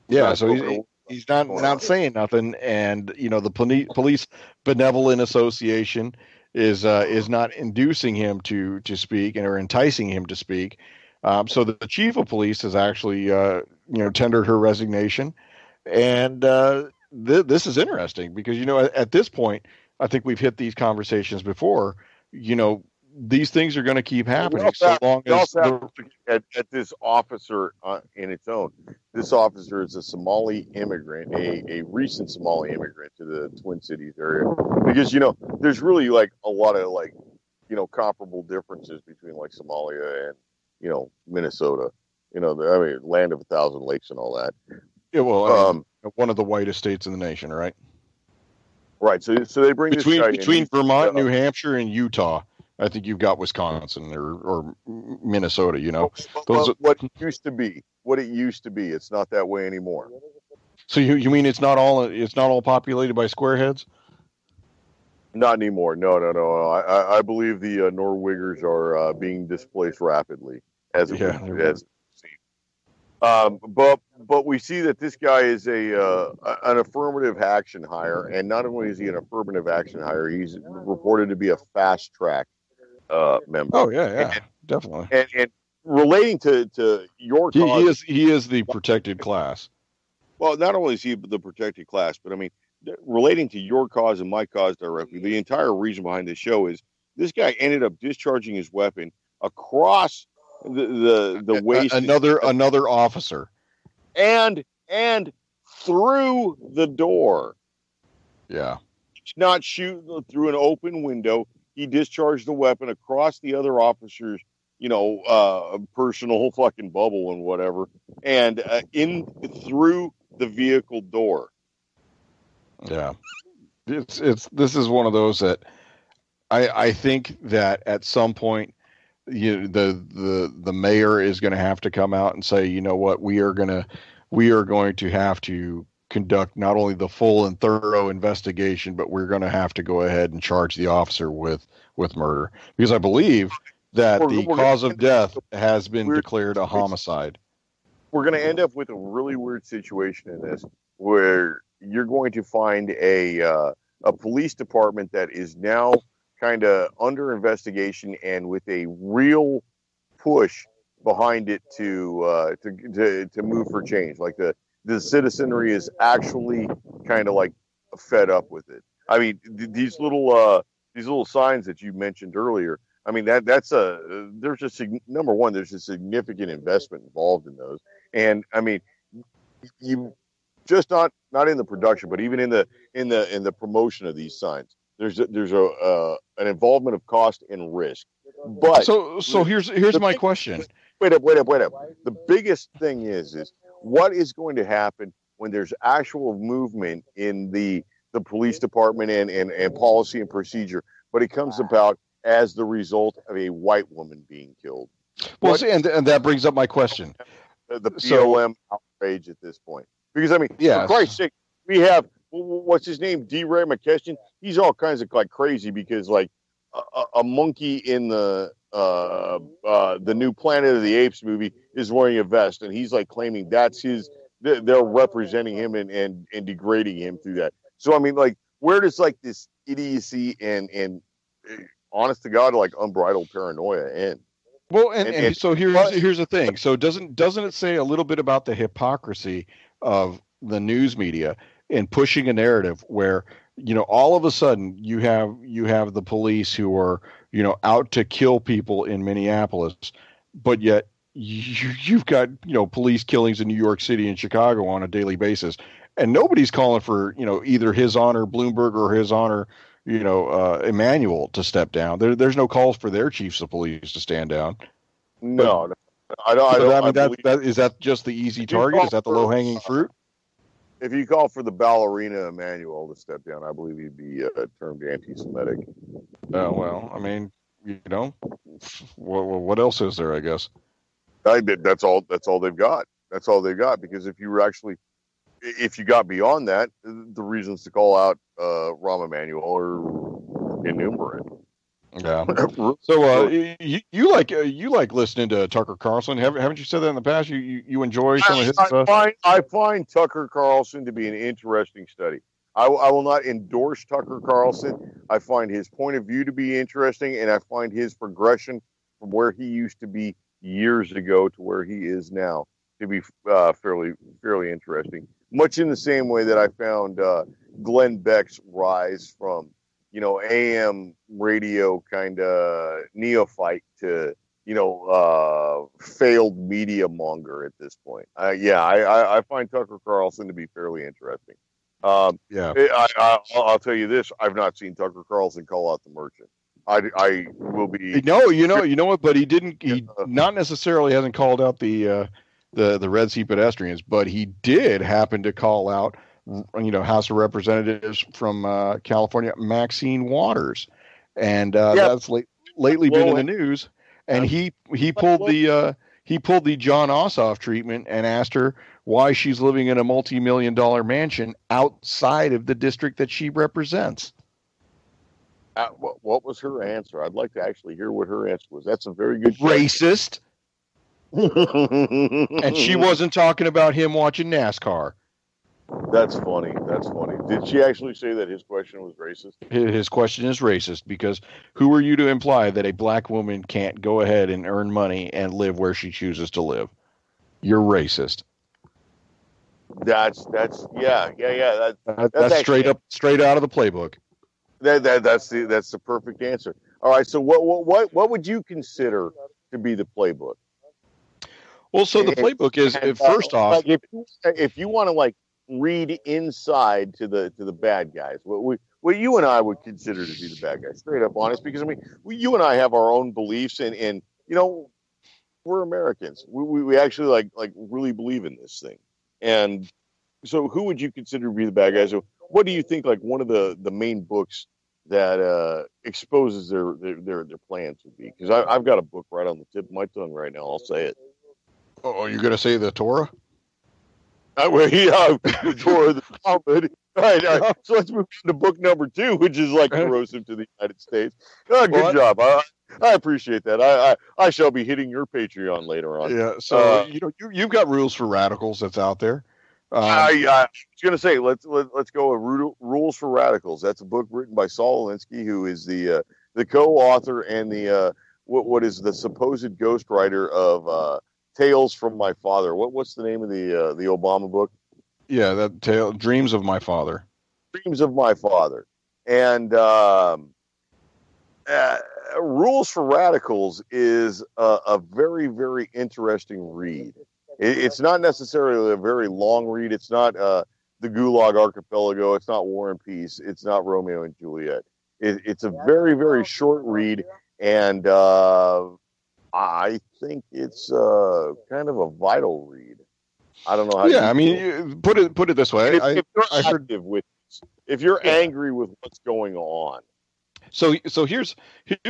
Yeah, so he's not saying nothing, and the police benevolent association is not inducing him to speak or enticing him to speak. So the chief of police has actually tendered her resignation, and this is interesting because at this point I think we've hit these conversations before. These things are going to keep happening so long as at this officer in its own. This officer is a Somali immigrant, a recent Somali immigrant to the Twin Cities area. Because there's really like a lot of like comparable differences between like Somalia and Minnesota. Land of 1,000 lakes and all that. Yeah, well, one of the whitest states in the nation, right? Right. So they bring between Vermont, New Hampshire, and Utah. I think you've got Wisconsin or Minnesota. What it used to be. It's not that way anymore. So you mean it's not all populated by squareheads? Not anymore. No. I believe the Norwegers are being displaced rapidly as but we see that this guy is an affirmative action hire, and not only is he an affirmative action hire, he's reported to be a fast track member. Oh yeah, definitely. And relating to your cause, he is the protected class. Well, not only is he the protected class, but I mean, relating to your cause and my cause directly, the entire reason behind this show is this guy ended up discharging his weapon across the waist. Another officer. And through the door. Yeah. Not shoot through an open window. He discharged the weapon across the other officer's, personal fucking bubble and whatever, and in through the vehicle door. Yeah. This is one of those that I think that at some point the mayor is going to have to come out and say, what, we are going to have to conduct not only the full and thorough investigation, but we're going to have to go ahead and charge the officer with murder, because I believe that the cause of death has been declared a homicide. We're going to end up with a really weird situation in this, where you're going to find a police department that is now kind of under investigation and with a real push behind it to move for change. Like the citizenry is actually kind of like fed up with it. I mean, these little signs that you mentioned earlier. I mean, there's number one, there's a significant investment involved in those, and I mean, you just not in the production, but even in the promotion of these signs. There's an involvement of cost and risk. But so here's my question. Wait up. The biggest thing is what is going to happen when there's actual movement in the police department and policy and procedure, but it comes about as the result of a white woman being killed. Well, see, and that brings up my question. The BLM outrage at this point. Because, I mean, yes. For Christ's sake, we have, what's his name, D. Ray McKeston? He's all kinds of like crazy because like a monkey in the new Planet of the Apes movie is wearing a vest, and he's like claiming that's his, they're representing him and degrading him through that. So, I mean, like, where does like this idiocy and honest to God, like unbridled paranoia end? Well, and so here's the thing. So doesn't it say a little bit about the hypocrisy of the news media in pushing a narrative where, you know, all of a sudden you have the police who are, you know, out to kill people in Minneapolis, but yet you've got, you know, police killings in New York City and Chicago on a daily basis, and nobody's calling for, you know, either His Honor Bloomberg or His Honor, you know, Emmanuel to step down. There's no calls for their chiefs of police to stand down. No, I don't. Is that just the easy target? Is that the low hanging fruit? If you call for the ballerina Emmanuel to step down, I believe he'd be termed anti-Semitic. Well, I mean, you know, what else is there? I guess that's all they've got. That's all they've got. Because if you got beyond that, the reasons to call out Rahm Emanuel are innumerable. Yeah. So you like listening to Tucker Carlson? Haven't you said that in the past? You enjoy some of his stuff? I find Tucker Carlson to be an interesting study. I will not endorse Tucker Carlson. I find his point of view to be interesting, and I find his progression from where he used to be years ago to where he is now to be fairly interesting. Much in the same way that I found Glenn Beck's rise from, you know, AM radio kind of neophyte to, you know, failed media monger at this point. I find Tucker Carlson to be fairly interesting. I'll tell you this: I've not seen Tucker Carlson call out the merchant. I will be. No, you know what? But he didn't. He not necessarily hasn't called out the Red Sea pedestrians, but he did happen to call out, you know, House of Representatives from California, Maxine Waters, and that's lately been in the news. And he pulled the John Ossoff treatment and asked her why she's living in a multi-million-dollar mansion outside of the district that she represents. What was her answer? I'd like to actually hear what her answer was. That's a very good racist. And she wasn't talking about him watching NASCAR. That's funny. Did she actually say that his question was racist? His question is racist because who are you to imply that a black woman can't go ahead and earn money and live where she chooses to live? You're racist. That's straight out of the playbook. That's the perfect answer. All right. So what would you consider to be the playbook? Well, so the playbook is first off, like if you want to like read inside to the bad guys, what you and I would consider to be the bad guys, straight up honest, because I mean, you and I have our own beliefs, and you know, we're Americans. We actually like really believe in this thing, and so who would you consider to be the bad guys? So what do you think? Like one of the main books that exposes their plans would be? Because I've got a book right on the tip of my tongue right now. I'll say it. Oh, you're gonna say the Torah? The Torah, the Talmud. All right. So let's move on to book number 2, which is like corrosive to the United States. Good job. I appreciate that. I shall be hitting your Patreon later on. Yeah. So you've got Rules for Radicals that's out there. I was going to say let's go with Rules for Radicals. That's a book written by Saul Alinsky, who is the co-author and the what is the supposed ghostwriter of Tales from My Father. What's the name of the Obama book? Yeah, that Dreams of My Father. Dreams of My Father. And Rules for Radicals is a very, very interesting read. It's not necessarily a very long read. It's not the Gulag Archipelago. It's not War and Peace. It's not Romeo and Juliet. It's a very, very short read, and I think it's kind of a vital read. I don't know how. Yeah, I mean, put it this way. If you're I heard active with, if you're angry with what's going on. So here's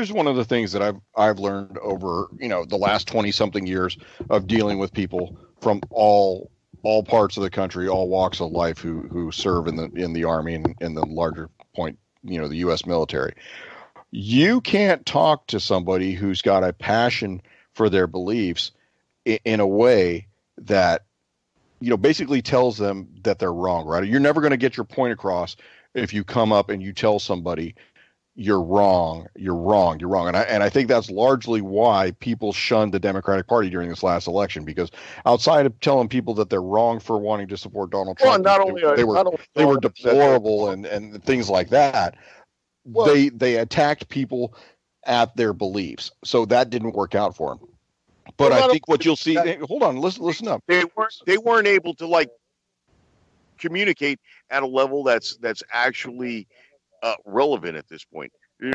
one of the things that I've learned over the last 20-something years of dealing with people from all parts of the country, all walks of life who serve in the Army and in the larger point, the U.S. military. You can't talk to somebody who's got a passion for their beliefs in a way that basically tells them that they're wrong, right? You're never going to get your point across if you come up and you tell somebody you're wrong. And I think that's largely why people shunned the Democratic Party during this last election, because outside of telling people that they're wrong for wanting to support Donald Trump, they were deplorable and things like that. Well, they attacked people at their beliefs. So that didn't work out for them. But I think what you'll see, hold on, listen up. They weren't able to communicate at a level that's actually relevant at this point.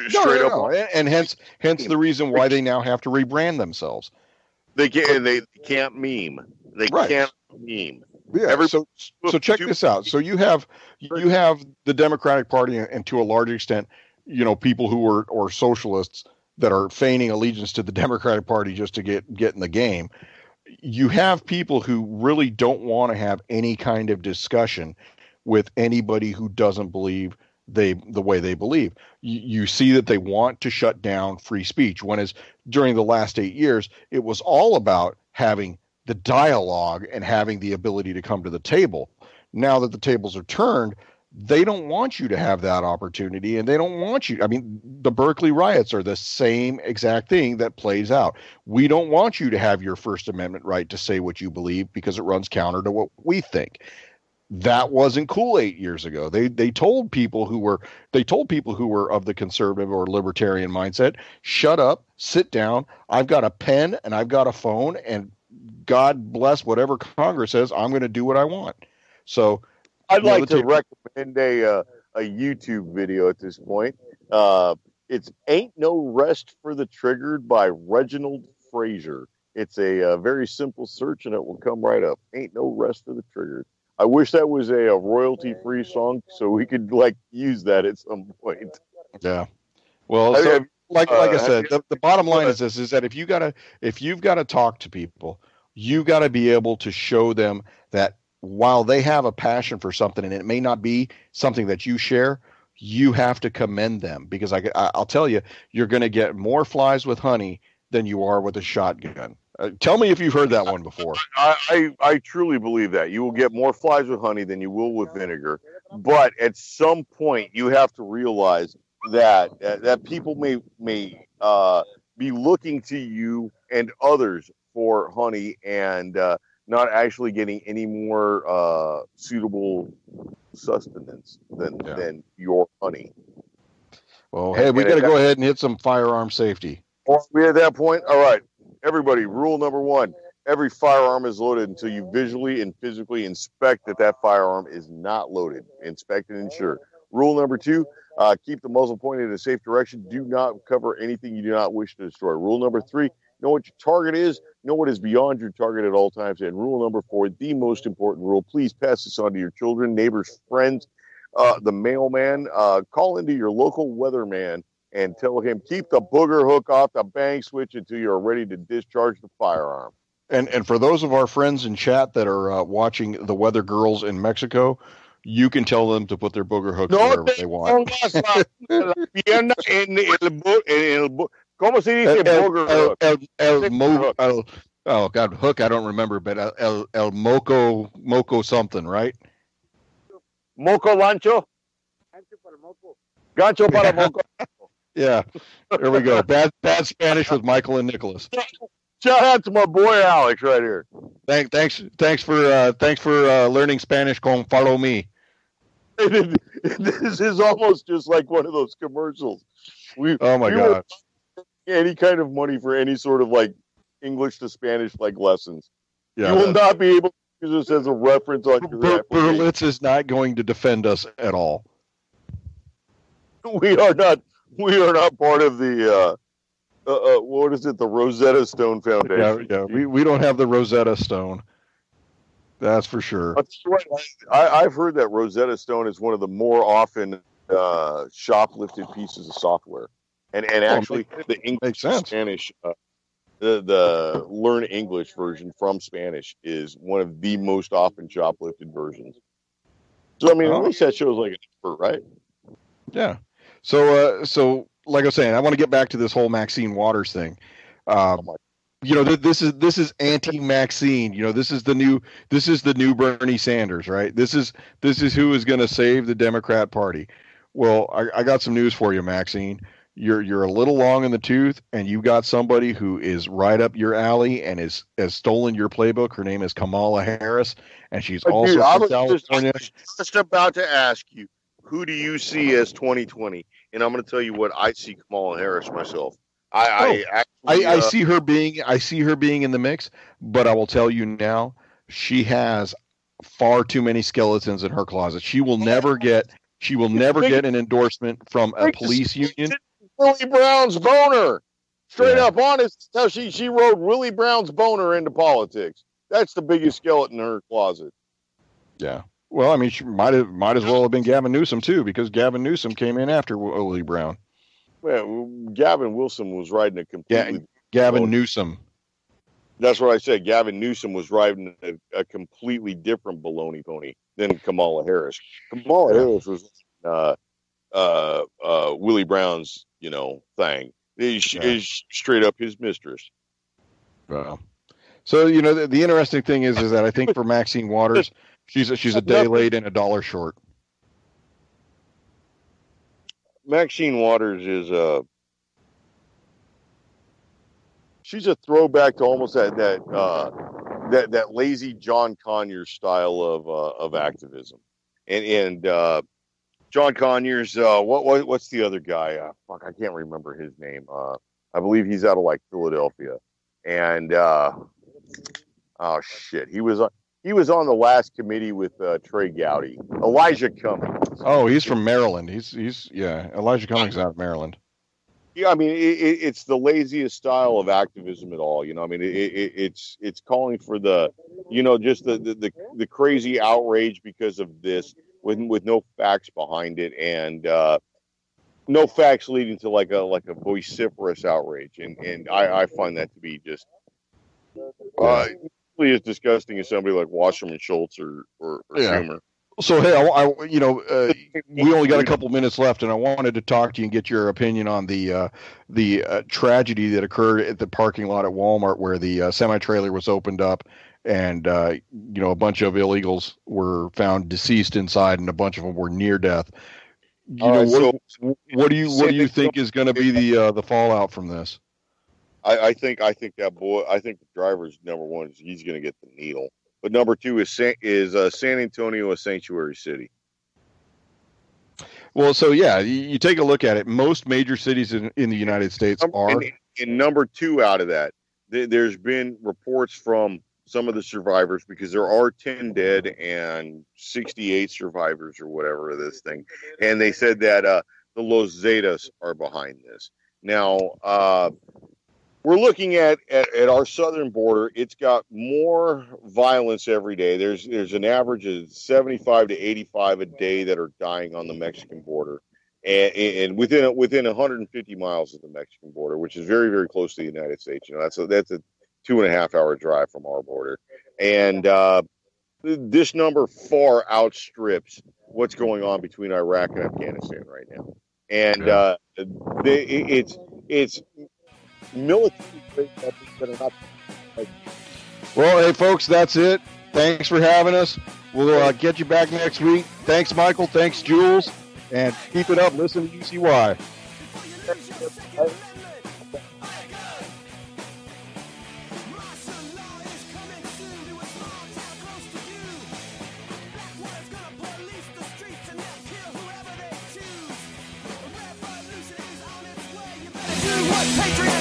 Straight up. And hence the reason why they now have to rebrand themselves. They can't meme. They can't meme. Yeah. So check this out. So you have the Democratic Party, and to a large extent, people who are socialists that are feigning allegiance to the Democratic Party just to get in the game. You have people who really don't want to have any kind of discussion with anybody who doesn't believe the way they believe. You see that they want to shut down free speech, when during the last 8 years, it was all about having the dialogue and having the ability to come to the table. Now that the tables are turned, they don't want you to have that opportunity, and they don't want you. I mean, the Berkeley riots are the same exact thing that plays out. We don't want you to have your First Amendment right to say what you believe because it runs counter to what we think. That wasn't cool 8 years ago. They told people who were of the conservative or libertarian mindset, shut up, sit down. I've got a pen and I've got a phone, and God bless whatever Congress says. I'm going to do what I want. So I'd like to recommend a YouTube video at this point. It's "Ain't No Rest for the Triggered" by Reginald Fraser. It's a very simple search, and it will come right up. "Ain't No Rest for the Triggered." I wish that was a royalty-free song so we could use that at some point. Yeah. Well, so, like I said, the bottom line is this: is that if you've got to talk to people, you got to be able to show them that while they have a passion for something, and it may not be something that you share, you have to commend them, because I'll tell you, you're going to get more flies with honey than you are with a shotgun. Tell me if you've heard that one before. I truly believe that. You will get more flies with honey than you will with vinegar. But at some point, you have to realize that people may be looking to you and others for honey, and not actually getting any more suitable sustenance than your honey. Well, hey, we got to go ahead and hit some firearm safety. Are we at that point? All right. Everybody, rule number 1, every firearm is loaded until you visually and physically inspect that firearm is not loaded. Inspect and ensure. Rule number 2, keep the muzzle pointed in a safe direction. Do not cover anything you do not wish to destroy. Rule number 3, know what your target is. Know what is beyond your target at all times. And rule number 4, the most important rule, please pass this on to your children, neighbors, friends, the mailman. Call into your local weatherman and tell him, keep the booger hook off the bang switch until you're ready to discharge the firearm. And for those of our friends in chat that are watching the Weather Girls in Mexico, you can tell them to put their booger hooks wherever they want. ¿Cómo se dice booger hook? Oh, God, hook, I don't remember, but el moco something, right? Moco lancho? Gancho para moco. Yeah, there we go. Bad Spanish with Michael and Nicholas. Shout out to my boy Alex right here. Thanks for learning Spanish. Con follow me. This is almost just like one of those commercials. Oh my God! Any kind of money for any sort of English to Spanish lessons. Yeah, you will not be able to use this as a reference on your Berlitz is not going to defend us at all. We are not We are not part of the what is it? The Rosetta Stone Foundation. Yeah. We don't have the Rosetta Stone. That's for sure. I've heard that Rosetta Stone is one of the more often shoplifted pieces of software, and actually the English Spanish, the Learn English version from Spanish is one of the most often shoplifted versions. So I mean, at least that shows like an expert, right? Yeah. So like I was saying, I want to get back to this whole Maxine Waters thing. This is anti-Maxine. This is the new Bernie Sanders, right? This is who is going to save the Democrat Party. Well, I got some news for you, Maxine. You're a little long in the tooth, and you got somebody who is right up your alley and has stolen your playbook. Her name is Kamala Harris, and she's also from California. I was just about to ask you, who do you see as 2020? And I'm going to tell you what I see Kamala Harris myself. I see her being in the mix, but I will tell you now, she has far too many skeletons in her closet. She will never get an endorsement from a police union. Willie Brown's boner, straight up honest. How she rode Willie Brown's boner into politics. That's the biggest skeleton in her closet. Yeah. Well, I mean, she might as well have been Gavin Newsom too, because Gavin Newsom came in after Willie Brown. Well, Gavin Wilson was riding a completely... Gavin Newsom. That's what I said. Gavin Newsom was riding a completely different baloney pony than Kamala Harris. Kamala Harris was Willie Brown's, thing. Is straight up his mistress. Wow. So, the interesting thing is that I think for Maxine Waters, she's a day late and $1 short. Maxine Waters is she's a throwback to almost that lazy John Conyers style of activism, and John Conyers, what's the other guy? I can't remember his name. I believe he's out of like Philadelphia, and oh shit, he was on the last committee with Trey Gowdy, Elijah Cummings. Oh, he's from Maryland. Elijah Cummings out of Maryland. Yeah, I mean, it's the laziest style of activism at all. I mean, it's calling for the, just the crazy outrage because of this, with no facts behind it, and no facts leading to like a vociferous outrage, and I find that to be just as disgusting as somebody like Wasserman Schultz or Schumer. So hey, we only got a couple minutes left, and I wanted to talk to you and get your opinion on the tragedy that occurred at the parking lot at Walmart, where the semi-trailer was opened up, and a bunch of illegals were found deceased inside, and a bunch of them were near death. What do you think is going to be the fallout from this? I think the driver's number one is he's going to get the needle. But number two is San Antonio a sanctuary city? Well, so you take a look at it. Most major cities in the United States are. And number two out of that, there's been reports from some of the survivors, because there are 10 dead and 68 survivors or whatever of this thing. And they said that the Los Zetas are behind this. Now, we're looking at our southern border. It's got more violence every day. There's an average of 75 to 85 a day that are dying on the Mexican border, and within 150 miles of the Mexican border, which is very, very close to the United States. That's a 2.5 hour drive from our border, and this number far outstrips what's going on between Iraq and Afghanistan right now, and it's military that are not. Well, hey folks, that's it. Thanks for having us. We'll get you back next week. Thanks, Michael. Thanks, Jules. And keep it up. Listen to UCY. Patriot